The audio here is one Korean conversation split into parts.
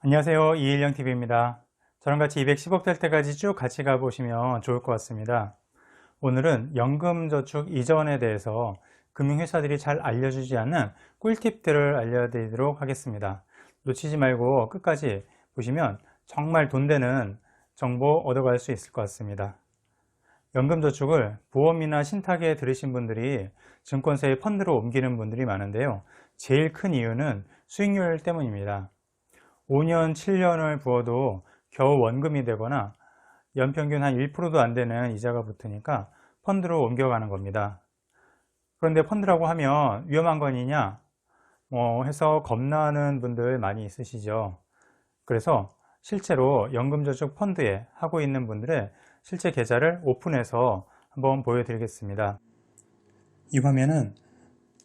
안녕하세요. 이일영TV입니다. 저랑 같이 210억 될 때까지 쭉 같이 가보시면 좋을 것 같습니다. 오늘은 연금저축 이전에 대해서 금융회사들이 잘 알려주지 않는 꿀팁들을 알려드리도록 하겠습니다. 놓치지 말고 끝까지 보시면 정말 돈 되는 정보 얻어갈 수 있을 것 같습니다. 연금저축을 보험이나 신탁에 들으신 분들이 증권사의 펀드로 옮기는 분들이 많은데요. 제일 큰 이유는 수익률 때문입니다. 5년, 7년을 부어도 겨우 원금이 되거나 연평균 한 1%도 안 되는 이자가 붙으니까 펀드로 옮겨가는 겁니다. 그런데 펀드라고 하면 위험한 거니냐? 해서 겁나는 분들 많이 있으시죠. 그래서 실제로 연금저축 펀드에 하고 있는 분들의 실제 계좌를 오픈해서 한번 보여드리겠습니다. 이 화면은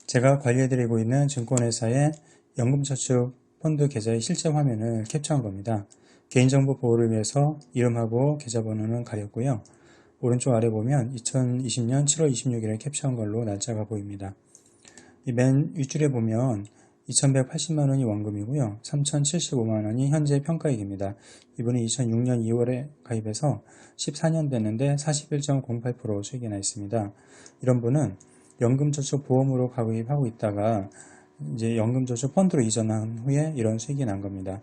제가 관리해드리고 있는 증권회사의 연금저축 펀드 계좌의 실제 화면을 캡처한 겁니다. 개인정보 보호를 위해서 이름하고 계좌번호는 가렸고요. 오른쪽 아래 보면 2020년 7월 26일에 캡처한 걸로 날짜가 보입니다. 맨 윗줄에 보면 2,180만원이 원금이고요. 3,075만원이 현재 평가액입니다. 이분은 2006년 2월에 가입해서 14년 됐는데 41.08% 수익이 나 있습니다. 이런 분은 연금저축 보험으로 가입하고 있다가 이제 연금저축 펀드로 이전한 후에 이런 수익이 난 겁니다.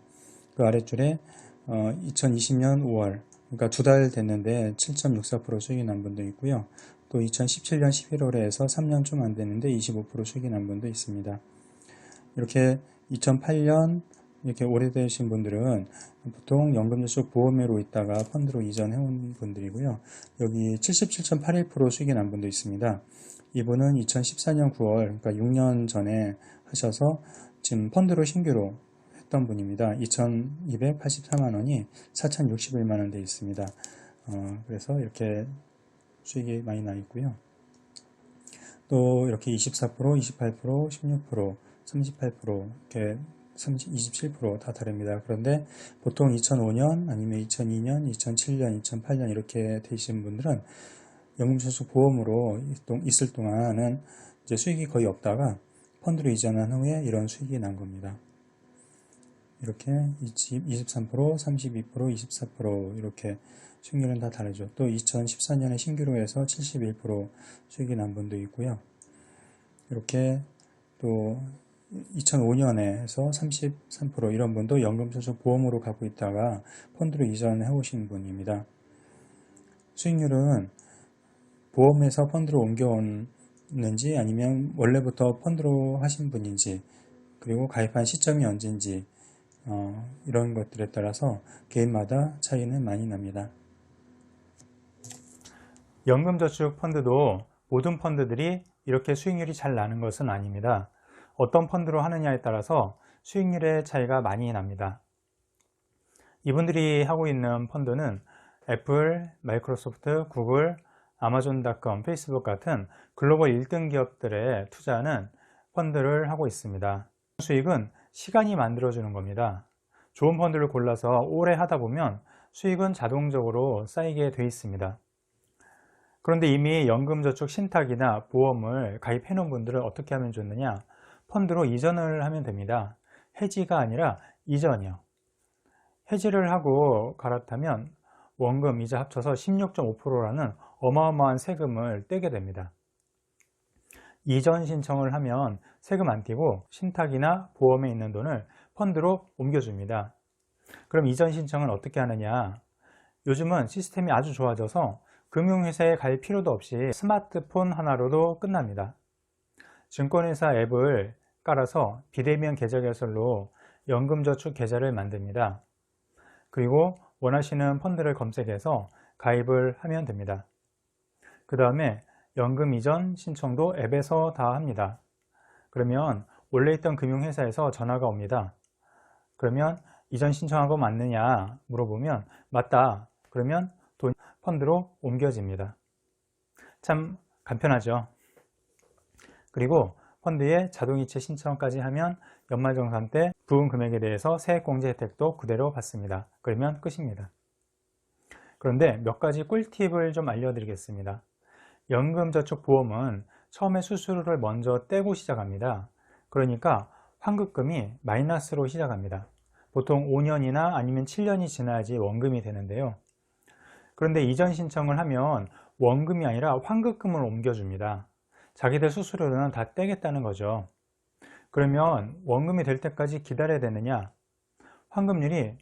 그 아래줄에 2020년 5월, 그러니까 2달 됐는데 7.64% 수익이 난 분도 있고요. 또 2017년 11월에 해서 3년 좀 안 됐는데 25% 수익이 난 분도 있습니다. 이렇게 2008년 이렇게 오래되신 분들은 보통 연금저축 보험으로 있다가 펀드로 이전해온 분들이고요. 여기 77.81% 수익이 난 분도 있습니다. 이분은 2014년 9월, 그러니까 6년 전에 하셔서 지금 펀드로 신규로 했던 분입니다. 2,284만원이 4,061만원 되어 있습니다. 그래서 이렇게 수익이 많이 나 있고요. 또 이렇게 24%, 28%, 16%, 38% 이렇게 27%다 다릅니다. 그런데 보통 2005년 아니면 2002년, 2007년, 2008년 이렇게 되신 분들은 연금저축 보험으로 있을 동안은 이제 수익이 거의 없다가 펀드로 이전한 후에 이런 수익이 난 겁니다. 이렇게 23%, 32%, 24% 이렇게 수익률은 다 다르죠. 또 2014년에 신규로 해서 71% 수익이 난 분도 있고요. 이렇게 또 2005년에 해서 33% 이런 분도 연금저축 보험으로 갖고 있다가 펀드로 이전해 오신 분입니다. 수익률은 보험에서 펀드로 옮겨오는지 아니면 원래부터 펀드로 하신 분인지 그리고 가입한 시점이 언제인지 이런 것들에 따라서 개인마다 차이는 많이 납니다. 연금저축 펀드도 모든 펀드들이 이렇게 수익률이 잘 나는 것은 아닙니다. 어떤 펀드로 하느냐에 따라서 수익률의 차이가 많이 납니다. 이분들이 하고 있는 펀드는 애플, 마이크로소프트, 구글, 아마존.com, 페이스북 같은 글로벌 1등 기업들에 투자하는 펀드를 하고 있습니다. 수익은 시간이 만들어주는 겁니다. 좋은 펀드를 골라서 오래 하다 보면 수익은 자동적으로 쌓이게 돼 있습니다. 그런데 이미 연금저축 신탁이나 보험을 가입해 놓은 분들은 어떻게 하면 좋느냐? 펀드로 이전을 하면 됩니다. 해지가 아니라 이전이요. 해지를 하고 갈아타면 원금, 이자 합쳐서 16.5%라는 어마어마한 세금을 떼게 됩니다. 이전 신청을 하면 세금 안 떼고 신탁이나 보험에 있는 돈을 펀드로 옮겨줍니다. 그럼 이전 신청은 어떻게 하느냐? 요즘은 시스템이 아주 좋아져서 금융회사에 갈 필요도 없이 스마트폰 하나로도 끝납니다. 증권회사 앱을 깔아서 비대면 계좌 개설로 연금저축 계좌를 만듭니다. 그리고 원하시는 펀드를 검색해서 가입을 하면 됩니다. 그 다음에 연금 이전 신청도 앱에서 다 합니다. 그러면 원래 있던 금융회사에서 전화가 옵니다. 그러면 이전 신청한 거 맞느냐 물어보면 맞다. 그러면 돈 펀드로 옮겨집니다. 참 간편하죠. 그리고 펀드에 자동이체 신청까지 하면 연말정산 때 부은 금액에 대해서 세액공제 혜택도 그대로 받습니다. 그러면 끝입니다. 그런데 몇 가지 꿀팁을 좀 알려드리겠습니다. 연금저축보험은 처음에 수수료를 먼저 떼고 시작합니다. 그러니까 환급금이 마이너스로 시작합니다. 보통 5년이나 아니면 7년이 지나야지 원금이 되는데요. 그런데 이전 신청을 하면 원금이 아니라 환급금을 옮겨줍니다. 자기들 수수료는 다 떼겠다는 거죠. 그러면 원금이 될 때까지 기다려야 되느냐? 환급률이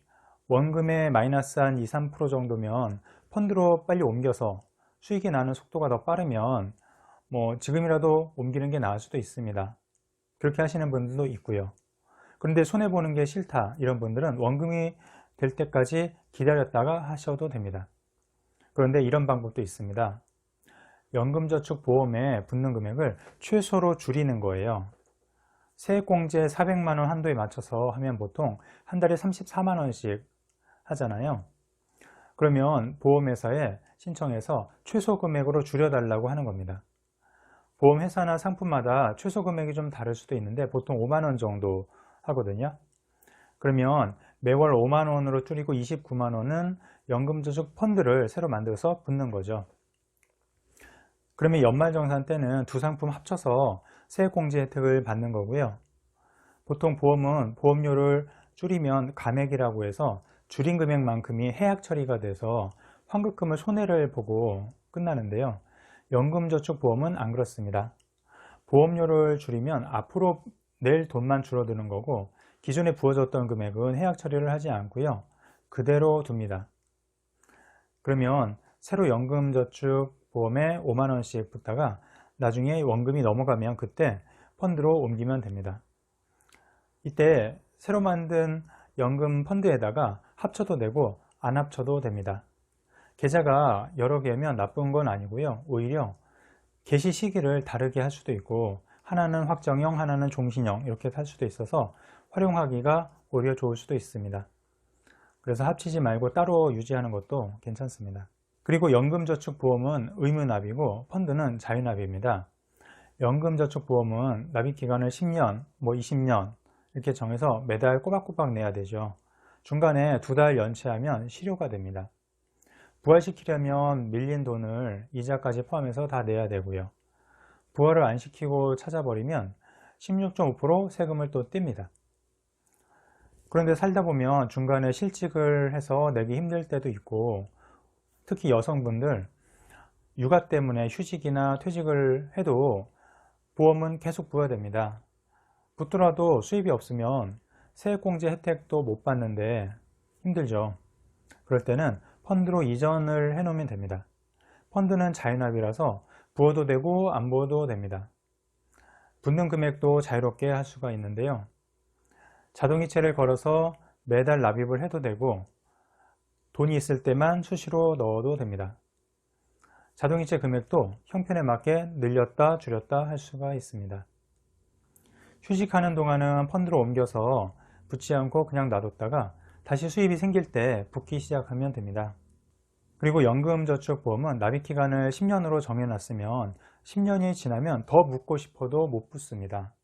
원금의 마이너스 한 2, 3% 정도면 펀드로 빨리 옮겨서 수익이 나는 속도가 더 빠르면 지금이라도 옮기는 게 나을 수도 있습니다. 그렇게 하시는 분들도 있고요. 그런데 손해보는 게 싫다 이런 분들은 원금이 될 때까지 기다렸다가 하셔도 됩니다. 그런데 이런 방법도 있습니다. 연금저축보험에 붙는 금액을 최소로 줄이는 거예요. 세액공제 400만 원 한도에 맞춰서 하면 보통 한 달에 34만 원씩 하잖아요. 그러면 보험회사에 신청해서 최소 금액으로 줄여달라고 하는 겁니다. 보험회사나 상품마다 최소 금액이 좀 다를 수도 있는데 보통 5만 원 정도 하거든요. 그러면 매월 5만 원으로 줄이고 29만 원은 연금저축 펀드를 새로 만들어서 붙는 거죠. 그러면 연말정산 때는 두 상품 합쳐서 세액공제 혜택을 받는 거고요. 보통 보험은 보험료를 줄이면 감액이라고 해서 줄인 금액만큼이 해약 처리가 돼서 환급금을 손해를 보고 끝나는데요. 연금저축보험은 안 그렇습니다. 보험료를 줄이면 앞으로 낼 돈만 줄어드는 거고 기존에 부어졌던 금액은 해약 처리를 하지 않고요. 그대로 둡니다. 그러면 새로 연금저축보험에 5만 원씩 붙다가 나중에 원금이 넘어가면 그때 펀드로 옮기면 됩니다. 이때 새로 만든 연금 펀드에다가 합쳐도 되고 안 합쳐도 됩니다. 계좌가 여러 개면 나쁜 건 아니고요. 오히려 개시 시기를 다르게 할 수도 있고 하나는 확정형, 하나는 종신형 이렇게 할 수도 있어서 활용하기가 오히려 좋을 수도 있습니다. 그래서 합치지 말고 따로 유지하는 것도 괜찮습니다. 그리고 연금저축보험은 의무납이고 펀드는 자유납입니다. 연금저축보험은 납입기간을 10년, 20년 이렇게 정해서 매달 꼬박꼬박 내야 되죠. 중간에 2달 연체하면 실효가 됩니다. 부활시키려면 밀린 돈을 이자까지 포함해서 다 내야 되고요. 부활을 안 시키고 찾아버리면 16.5% 세금을 또 뗍니다. 그런데 살다 보면 중간에 실직을 해서 내기 힘들 때도 있고 특히 여성분들 육아 때문에 휴직이나 퇴직을 해도 보험은 계속 부여됩니다. 붙더라도 수입이 없으면 세액공제 혜택도 못 받는데 힘들죠. 그럴 때는 펀드로 이전을 해 놓으면 됩니다. 펀드는 자유납이라서 부어도 되고 안 부어도 됩니다. 붙는 금액도 자유롭게 할 수가 있는데요. 자동이체를 걸어서 매달 납입을 해도 되고 돈이 있을 때만 수시로 넣어도 됩니다. 자동이체 금액도 형편에 맞게 늘렸다 줄였다 할 수가 있습니다. 휴직하는 동안은 펀드로 옮겨서 붙지 않고 그냥 놔뒀다가 다시 수입이 생길 때 붙기 시작하면 됩니다. 그리고 연금저축보험은 납입기간을 10년으로 정해놨으면 10년이 지나면 더 묻고 싶어도 못 붙습니다.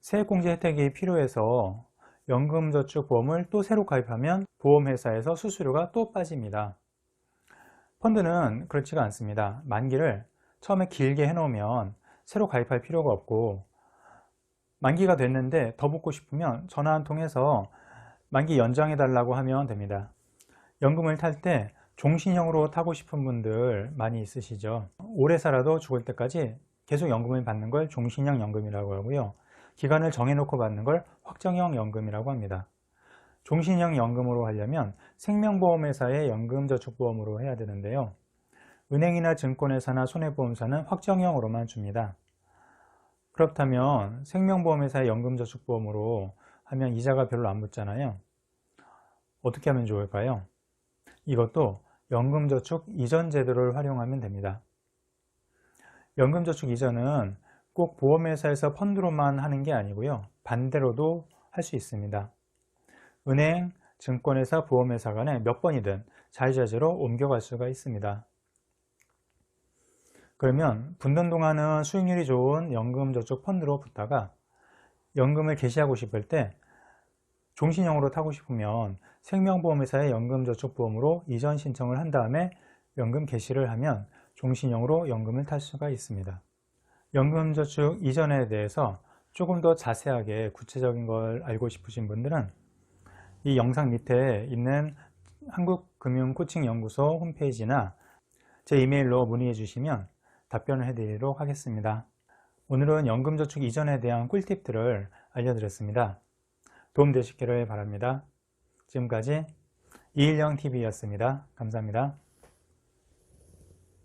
세액공제 혜택이 필요해서 연금저축보험을 또 새로 가입하면 보험회사에서 수수료가 또 빠집니다. 펀드는 그렇지가 않습니다. 만기를 처음에 길게 해놓으면 새로 가입할 필요가 없고 만기가 됐는데 더 붙고 싶으면 전화 한 통 해서 만기 연장해 달라고 하면 됩니다. 연금을 탈 때 종신형으로 타고 싶은 분들 많이 있으시죠. 오래 살아도 죽을 때까지 계속 연금을 받는 걸 종신형 연금이라고 하고요. 기간을 정해놓고 받는 걸 확정형 연금이라고 합니다. 종신형 연금으로 하려면 생명보험회사의 연금저축보험으로 해야 되는데요. 은행이나 증권회사나 손해보험사는 확정형으로만 줍니다. 그렇다면 생명보험회사의 연금저축보험으로 하면 이자가 별로 안 붙잖아요. 어떻게 하면 좋을까요? 이것도 연금저축 이전 제도를 활용하면 됩니다. 연금저축 이전은 꼭 보험회사에서 펀드로만 하는 게 아니고요. 반대로도 할 수 있습니다. 은행, 증권회사, 보험회사 간에 몇 번이든 자유자재로 옮겨갈 수가 있습니다. 그러면 붙는 동안은 수익률이 좋은 연금저축 펀드로 붙다가 연금을 개시하고 싶을 때 종신형으로 타고 싶으면 생명보험회사의 연금저축보험으로 이전 신청을 한 다음에 연금 개시를 하면 종신형으로 연금을 탈 수가 있습니다. 연금저축 이전에 대해서 조금 더 자세하게 구체적인 걸 알고 싶으신 분들은 이 영상 밑에 있는 한국금융코칭연구소 홈페이지나 제 이메일로 문의해 주시면 답변을 해드리도록 하겠습니다. 오늘은 연금저축 이전에 대한 꿀팁들을 알려드렸습니다. 도움되시기를 바랍니다. 지금까지 이일영TV였습니다. 감사합니다.